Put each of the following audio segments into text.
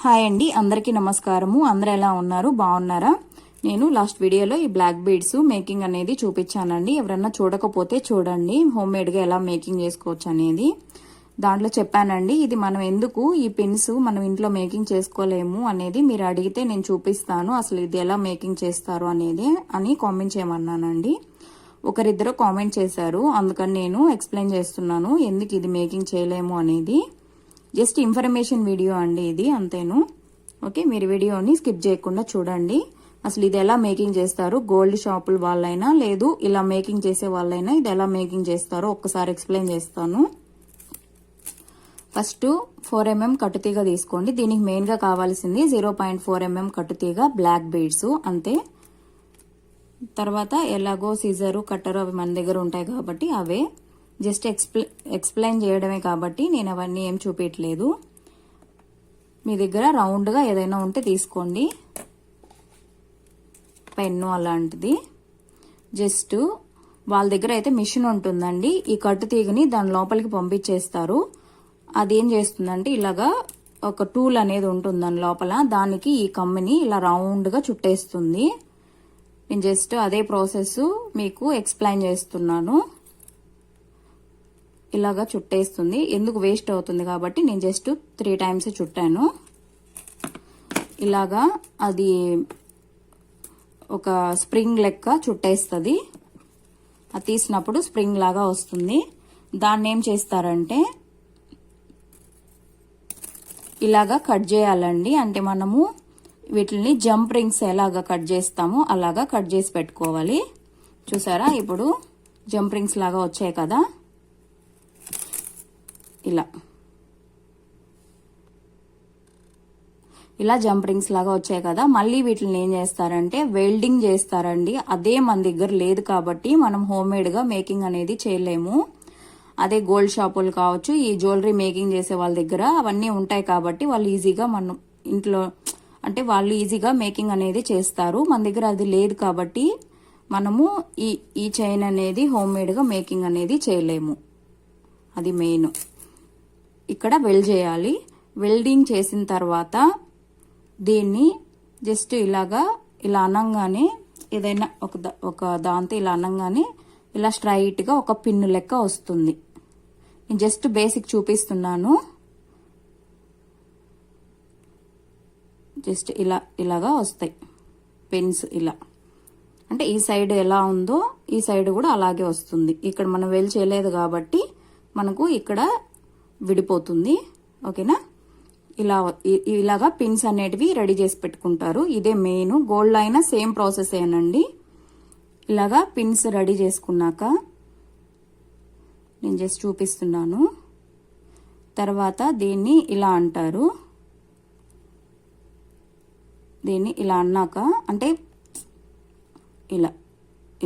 Hi అండి, అందరికీ నమస్కారము. అందరూ ఎలా ఉన్నారు? బాగున్నారా? నేను లాస్ట్ వీడియోలో ఈ బ్లాక్ బీడ్స్ మేకింగ్ అనేది చూపించానండి. ఎవరన్నా చూడకపోతే చూడండి, హోమ్ మేడ్గా ఎలా మేకింగ్ చేసుకోవచ్చు అనేది. దాంట్లో చెప్పానండి, ఇది మనం ఎందుకు ఈ పిన్స్ మనం ఇంట్లో మేకింగ్ చేసుకోలేము అనేది మీరు అడిగితే నేను చూపిస్తాను, అసలు ఇది ఎలా మేకింగ్ చేస్తారు అనేది అని కామెంట్ చేయమన్నానండి. ఒకరిద్దరు కామెంట్ చేశారు, అందుకని నేను ఎక్స్ప్లెయిన్ చేస్తున్నాను ఎందుకు ఇది మేకింగ్ చేయలేము అనేది. జస్ట్ ఇన్ఫర్మేషన్ వీడియో అండి ఇది, అంతేను. ఓకే, మీరు వీడియోని స్కిప్ చేయకుండా చూడండి. అసలు ఇది ఎలా మేకింగ్ చేస్తారు, గోల్డ్ షాపుల వాళ్ళైనా లేదు ఇలా మేకింగ్ చేసే వాళ్ళైనా ఇది ఎలా మేకింగ్ చేస్తారో ఒక్కసారి ఎక్స్ప్లెయిన్ చేస్తాను. ఫస్ట్ 4 mm కట్టుతీగ తీసుకోండి. దీనికి మెయిన్ గా కావాల్సింది 0.4 mm కట్టుతీగ, బ్లాక్ బీడ్స్ అంతే. తర్వాత ఎలాగో సీజరు కట్టరు అవి మన దగ్గర ఉంటాయి కాబట్టి అవే జస్ట్ ఎక్స్ప్లెయిన్ చేయడమే కాబట్టి నేను అవన్నీ ఏం చూపించలేదు. మీ దగ్గర రౌండ్గా ఏదైనా ఉంటే తీసుకోండి, పెన్ను అలాంటిది. జస్ట్ వాళ్ళ దగ్గర అయితే మిషన్ ఉంటుందండి, ఈ కట్టు తీగని దాని లోపలికి పంపించేస్తారు. అదేం చేస్తుందంటే ఇలాగా ఒక టూల్ అనేది ఉంటుంది దాని లోపల, దానికి ఈ కమ్మిని ఇలా రౌండ్గా చుట్టేస్తుంది. నేను జస్ట్ అదే ప్రాసెస్ మీకు ఎక్స్ప్లెయిన్ చేస్తున్నాను. ఇలాగా చుట్టేస్తుంది, ఎందుకు వేస్ట్ అవుతుంది కాబట్టి నేను జస్ట్ 3 times చుట్టాను. ఇలాగా అది ఒక స్ప్రింగ్ లెక్క చుట్టేస్తుంది. అది తీసినప్పుడు స్ప్రింగ్ లాగా వస్తుంది. దాన్ని ఏం చేస్తారంటే ఇలాగా కట్ చేయాలండి. అంటే మనము వీటిని జంప్ రింగ్స్ ఎలాగా కట్ చేస్తామో అలాగా కట్ చేసి పెట్టుకోవాలి. చూసారా, ఇప్పుడు జంప్ రింగ్స్ లాగా వచ్చాయి కదా, ఇలా జంప్ రింగ్స్ లాగా వచ్చాయి కదా. మళ్ళీ వీటిని ఏం చేస్తారంటే వెల్డింగ్ చేస్తారండి. అదే మన దగ్గర లేదు కాబట్టి మనం హోమ్ మేడ్ గా మేకింగ్ అనేది చేయలేము. అదే గోల్డ్ షాపులు కావచ్చు, ఈ జ్యువెలరీ మేకింగ్ చేసే వాళ్ళ దగ్గర అవన్నీ ఉంటాయి కాబట్టి వాళ్ళు ఈజీగా మనం ఇంట్లో అంటే వాళ్ళు ఈజీగా మేకింగ్ అనేది చేస్తారు. మన దగ్గర అది లేదు కాబట్టి మనము ఈ చైన్ అనేది హోమ్ మేడ్ గా మేకింగ్ అనేది చేయలేము. అది మెయిన్. ఇక్కడ వెల్డ్ చేయాలి. వెల్డింగ్ చేసిన తర్వాత దీన్ని జస్ట్ ఇలా అనంగానే ఏదైనా ఒక దాంతో ఇలా అనంగానే ఇలా స్ట్రైట్ గా ఒక పిన్ను లెక్క వస్తుంది. నేను జస్ట్ బేసిక్ చూపిస్తున్నాను. జస్ట్ ఇలాగా వస్తాయి పిన్స్. ఇలా అంటే ఈ సైడ్ ఎలా ఉందో ఈ సైడ్ కూడా అలాగే వస్తుంది. ఇక్కడ మనం వెల్డ్ చేయలేదు కాబట్టి మనకు ఇక్కడ విడిపోతుంది. ఓకేనా, ఇలాగా పిన్స్ అనేటివి రెడీ చేసి పెట్టుకుంటారు. ఇదే మెయిన్. గోల్డ్ అయినా సేమ్ ప్రాసెస్ ఏనండి. ఇలాగా పిన్స్ రెడీ చేసుకున్నాక నేను జస్ట్ చూపిస్తున్నాను. తర్వాత దీన్ని ఇలా అంటారు. దీన్ని ఇలా అన్నాక అంటే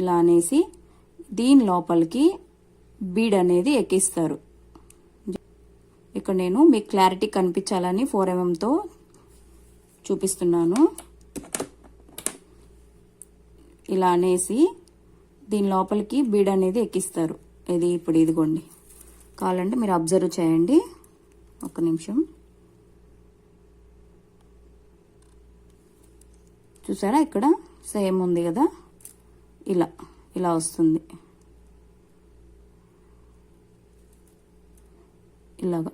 ఇలా అనేసి దీని లోపలికి బీడ్ అనేది ఎక్కిస్తారు. ఇక్కడ నేను మీకు క్లారిటీ కనిపించాలని 4 mm తో చూపిస్తున్నాను. ఇలా అనేసి దీని లోపలికి బీడ్ అనేది ఎక్కిస్తారు. ఇది ఇప్పుడు ఇదిగోండి, కావాలంటే మీరు అబ్జర్వ్ చేయండి. ఒక్క నిమిషం. చూసారా, ఇక్కడ సేమ్ ఉంది కదా, ఇలా వస్తుంది. ఇలాగా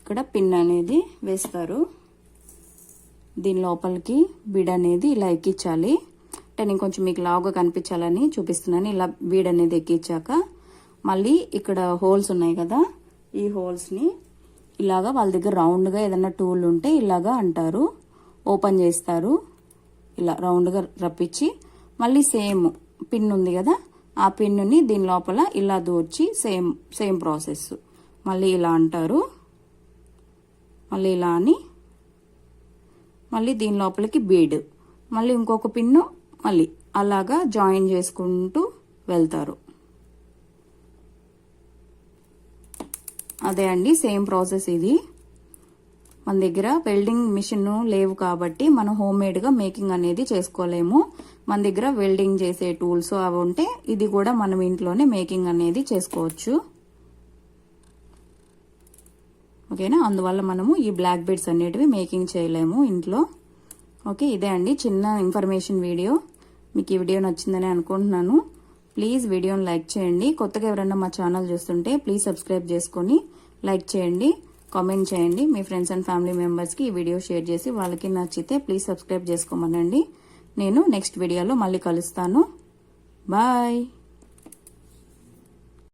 ఇక్కడ పిన్ అనేది వేస్తారు. దీని లోపలికి బీడ్ అనేది ఇలా ఎక్కించాలి. అంటే నేను కొంచెం మీకు లావుగా కనిపించాలని చూపిస్తున్నాను. ఇలా బీడ్ అనేది ఎక్కించాక మళ్ళీ ఇక్కడ హోల్స్ ఉన్నాయి కదా, ఈ హోల్స్ని ఇలాగా వాళ్ళ దగ్గర రౌండ్గా ఏదైనా టూల్ ఉంటే ఇలాగా అంటారు, ఓపెన్ చేస్తారు. ఇలా రౌండ్గా రప్పించి మళ్ళీ సేమ్ పిన్ ఉంది కదా, ఆ పిన్నుని దీని లోపల ఇలా దూర్చి సేమ్ ప్రాసెస్ మళ్ళీ ఇలా అంటారు. మళ్ళీ ఇలా అని మళ్ళీ దీని లోపలికి బీడ్, మళ్ళీ ఇంకొక పిన్ను, మళ్ళీ అలాగా జాయిన్ చేసుకుంటూ వెళ్తారు. అదే అండి సేమ్ ప్రాసెస్ ఇది. మన దగ్గర వెల్డింగ్ మిషన్ లేవు కాబట్టి మనం హోమ్ మేడ్ గా మేకింగ్ అనేది చేసుకోలేము. మన దగ్గర వెల్డింగ్ చేసే టూల్స్ అవి ఉంటే ఇది కూడా మనం ఇంట్లోనే మేకింగ్ అనేది చేసుకోవచ్చు. ఓకేనా, అందువల్ల మనము ఈ బ్లాక్ బీడ్స్ అనేటివి మేకింగ్ చేయలేము ఇంట్లో. ఓకే, ఇదే అండి చిన్న ఇన్ఫర్మేషన్ వీడియో. మీకు ఈ వీడియో నచ్చిందని అనుకుంటున్నాను. ప్లీజ్ వీడియోని లైక్ చేయండి. కొత్తగా ఎవరైనా మా ఛానల్ చూస్తుంటే ప్లీజ్ సబ్స్క్రైబ్ చేసుకొని లైక్ చేయండి, కామెంట్ చేయండి. మీ ఫ్రెండ్స్ అండ్ ఫ్యామిలీ మెంబర్స్కి ఈ వీడియో షేర్ చేసి వాళ్ళకి నచ్చితే ప్లీజ్ సబ్స్క్రైబ్ చేసుకోమనండి. నేను నెక్స్ట్ వీడియోలో మళ్ళీ కలుస్తాను. బాయ్.